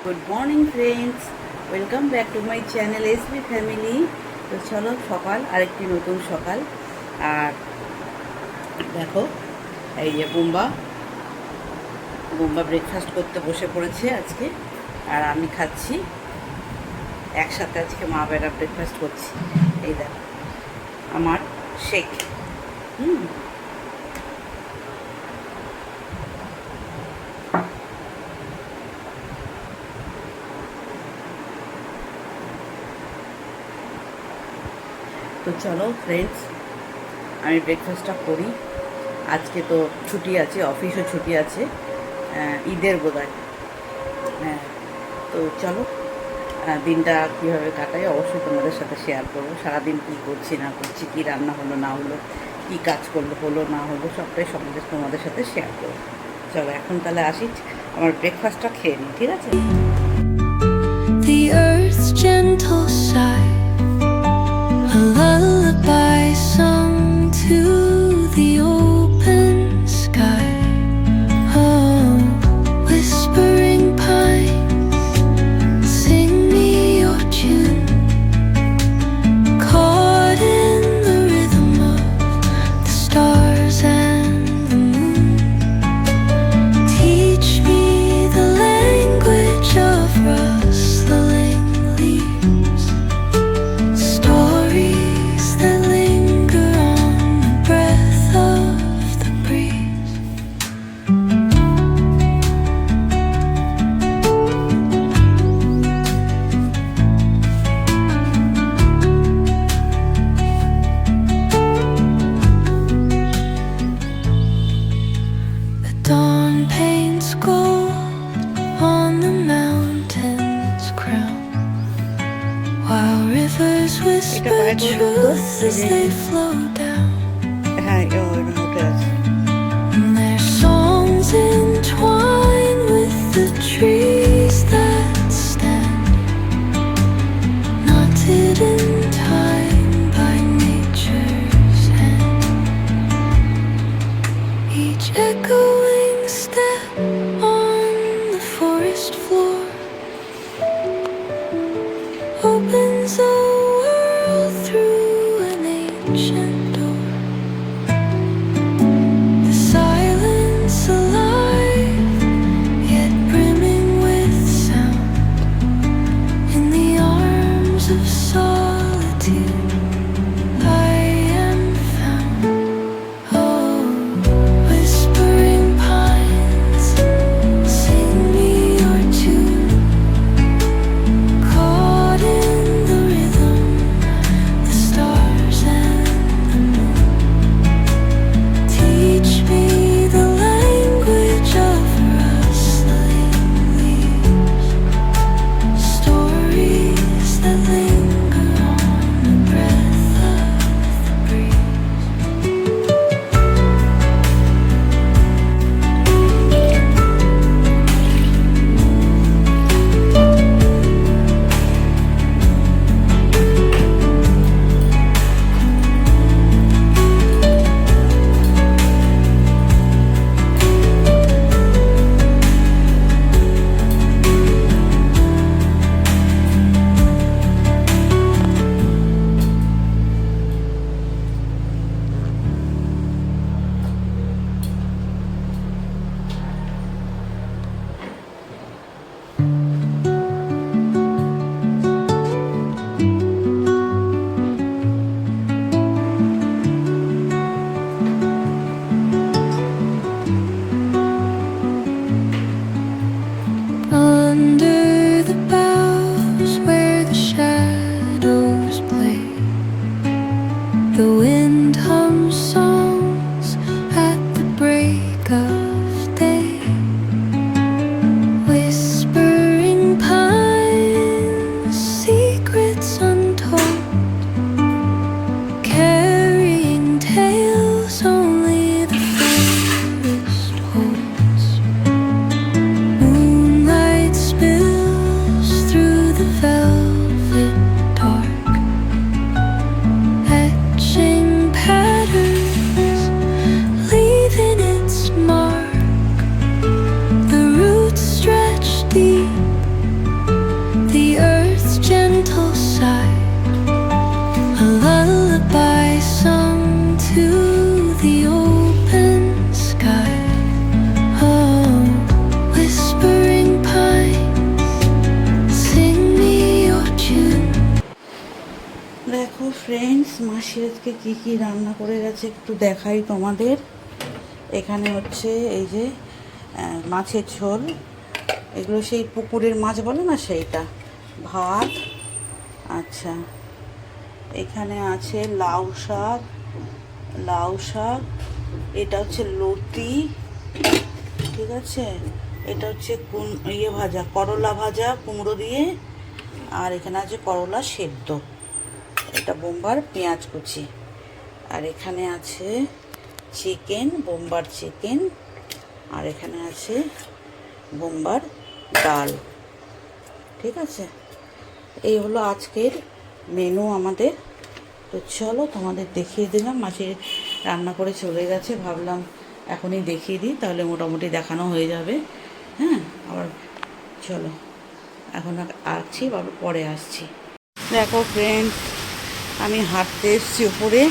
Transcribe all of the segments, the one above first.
Good morning friends, welcome back to my channel SB family. তো চলো, সকাল আরেকটি নতুন সকাল। আর দেখো, এই যে বুম্বা ব্রেকফাস্ট করতে বসে পড়েছে আজকে, আর আমি খাচ্ছি একসাথে। আজকে মা বেড়া ব্রেকফাস্ট করছি। এই দেখো আমার শেক। হুম তো চলো ফ্রেন্ডস, আমি ব্রেকফাস্টটা করি। আজকে তো ছুটি আছে, অফিসও ছুটি আছে, ঈদের বোধহয়। হ্যাঁ, তো চলো, দিনটা কীভাবে কাটাই অবশ্যই তোমাদের সাথে শেয়ার করবো। সারাদিন কী করছি না করছি, কী রান্না হলো না হলো, কী কাজ করলো হলো না হলো, সবটাই তোমাদের সাথে শেয়ার করবো। চলো এখন তাহলে আসি, আমার ব্রেকফাস্টটা খেয়ে নিই, ঠিক আছে? The earth's gentle sigh, a lullaby sung to the open sky. Oh, whispering pines, sing me your tune, caught in the rhythm of the stars and the moon. Teach me the language of rustling leaves, stories that linger on the breath of the breeze. The dawn paints gold on the mountain's crown, while rivers whisper truth as they flow down. হ্যাঁ, উঠে আছে। And their songs entwine with the trees that stand, knotted in time by nature's hand. Each echoing step on the forest floor opens a world through an ancient door. The silence alive, yet brimming with sound. In the arms of solitude, I am found. Oh, whispering pines, sing me your tune, caught in friends, মাসি আজকে কী কী রান্না করে গেছে একটু দেখাই তোমাদের। এখানে হচ্ছে এই যে মাছের ঝোল, এগুলো সেই পুকুরের মাছ বলে না সেইটা, ভাত। আচ্ছা, এখানে আছে লাউ শাক, এটা হচ্ছে লতি, ঠিক আছে। এটা হচ্ছে ভাজা, করলা ভাজা কুমড়ো দিয়ে। আর এখানে আছে করলা সেদ্ধ, এটা বোম্বার পেঁয়াজ কুচি। আর এখানে আছে চিকেন, বোম্বার চিকেন। আর এখানে আছে বোম্বার ডাল, ঠিক আছে। এই হলো আজকের মেনু আমাদের। তো চলো তোমাদের দেখিয়ে দিলাম, মাসি রান্না করে চলে গেছে, ভাবলাম এখনই দেখিয়ে দিই, তাহলে মোটামুটি দেখানো হয়ে যাবে। হ্যাঁ, আবার চলো এখন আসছি, আবার পরে আসছি। দেখো ফ্রেন্ড, আমি হাঁটতে এসেছি উপরে।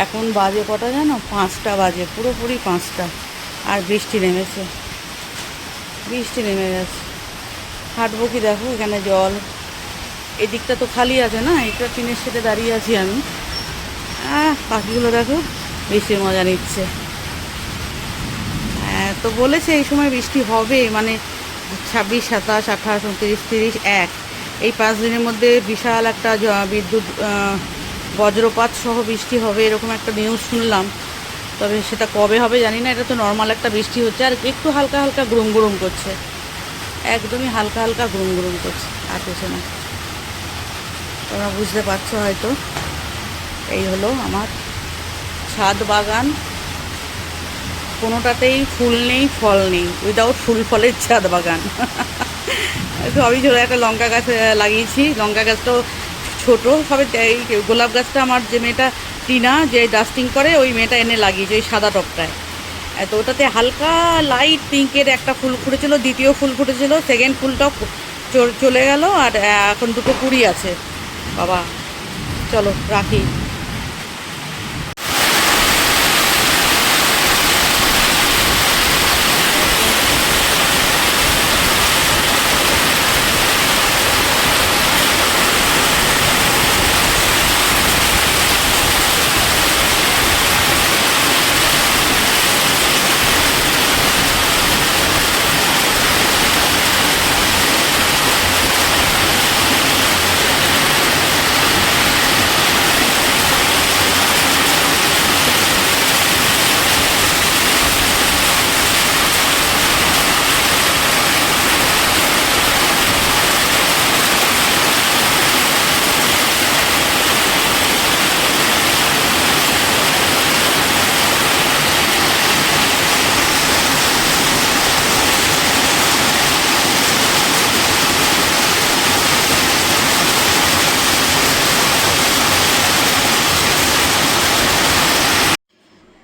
এখন বাজে কটা জানো? 5টা বাজে, পুরোপুরি 5টা। আর বৃষ্টি নেমে গেছে। হাঁটবো কি, দেখো এখানে জল, এদিকটা তো খালি আছে না, এটা টিনের সেটে দাঁড়িয়ে আছি আমি। পাখিগুলো দেখো বৃষ্টির মজা নিচ্ছে। তো বলেছে এই সময় বৃষ্টি হবে, মানে 26, 27, 28, 29, 30, 1 এই 5 দিনের মধ্যে বিশাল একটা বিদ্যুৎ বজ্রপাত সহ বৃষ্টি হবে, এরকম একটা নিউজ শুনলাম। তবে সেটা কবে হবে জানি না। এটা তো নর্মাল একটা বৃষ্টি হচ্ছে, আর একটু হালকা হালকা গুরুম গুরুম করছে, একদমই হালকা হালকা গুরুম গুরুম করছে, আর কিছু না। তোমরা বুঝতে পারছো হয়তো। এই হলো আমার ছাদ বাগান, কোনোটাতেই ফুল নেই ফল নেই, উইদাউট ফুল ফলের ছাদ বাগান। সবই ছোটো, একটা লঙ্কা গাছ লাগিয়েছি, লঙ্কা গাছটাও ছোটো সবে। এই গোলাপ গাছটা আমার যে মেয়েটা টিনা, যে ডাস্টিং করে, ওই মেয়েটা এনে লাগিয়েছে ওই সাদা টবটায়। তো ওটাতে হালকা লাইট পিঙ্কের একটা ফুল ফুটেছিল, দ্বিতীয় ফুল ফুটেছিল, সেকেন্ড ফুলটাও চলে গেল। আর এখন 2টো কুড়ি আছে। বাবা চলো রাখি।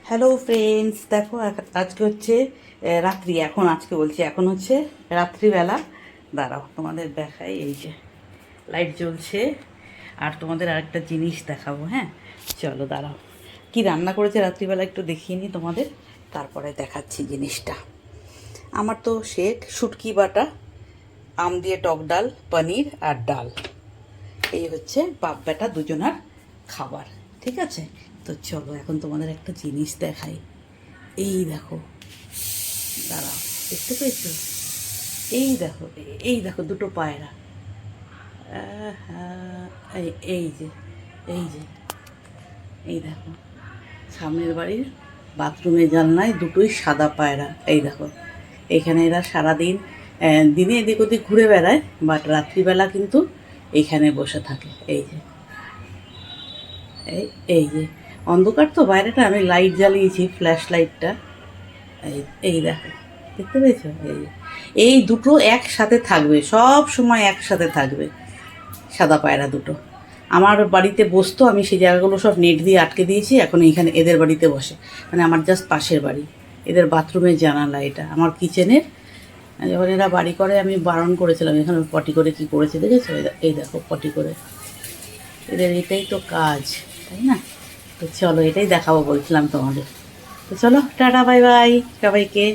হ্যালো ফ্রেন্ডস, দেখো আজকে হচ্ছে রাত্রি, এখন হচ্ছে রাত্রিবেলা। দাঁড়াও তোমাদের দেখাই, এই যে লাইট জ্বলছে। আর তোমাদের আরেকটা জিনিস দেখাবো। হ্যাঁ চলো দাঁড়াও, কি রান্না করেছে রাত্রিবেলা একটু দেখিয়ে নিই তোমাদের, তারপরে দেখাচ্ছি জিনিসটা। আমার তো শুটকি বাটা, আম দিয়ে টক ডাল, পনির আর ডাল, এই হচ্ছে বাপ বেটা দুজনার খাবার, ঠিক আছে। তো চলো এখন তোমাদের একটা জিনিস দেখাই। এই দেখো, দাঁড়াও, দেখতে পেয়েছো? এই দেখো 2টো পায়রা। এই যে এই দেখো, সামনের বাড়ির বাথরুমের জানলায় 2টোই সাদা পায়রা। এই দেখো, এখানে এরা সারাদিন দিনে এদিক ওদিক ঘুরে বেড়ায়, বাট রাত্রিবেলা কিন্তু এইখানে বসে থাকে। এই যে অন্ধকার তো বাইরেটা, আমি লাইট জ্বালিয়েছি, ফ্ল্যাশ লাইটটা। এই দেখো, দেখতে পেয়েছো? এই 2টো একসাথে থাকবে, সব সময় একসাথে থাকবে, সাদা পায়রা 2টো। আমার বাড়িতে বসতো, আমি সেই জায়গাগুলো সব নেট দিয়ে আটকে দিয়েছি, এখন এইখানে এদের বাড়িতে বসে। মানে আমার জাস্ট পাশের বাড়ি, এদের বাথরুমের জানালা এটা, আমার কিচেনের। যখন এরা বাড়ি করে আমি বারণ করেছিলাম, এখানে পটি করে কি করেছে দেখেছো? এই দেখো পটি করে, এদের এটাই তো কাজ, তাই না? তো চলো এটাই দেখাবো বলছিলাম তোমাদের। তো চলো টাটা, বাই বাই সবাইকে।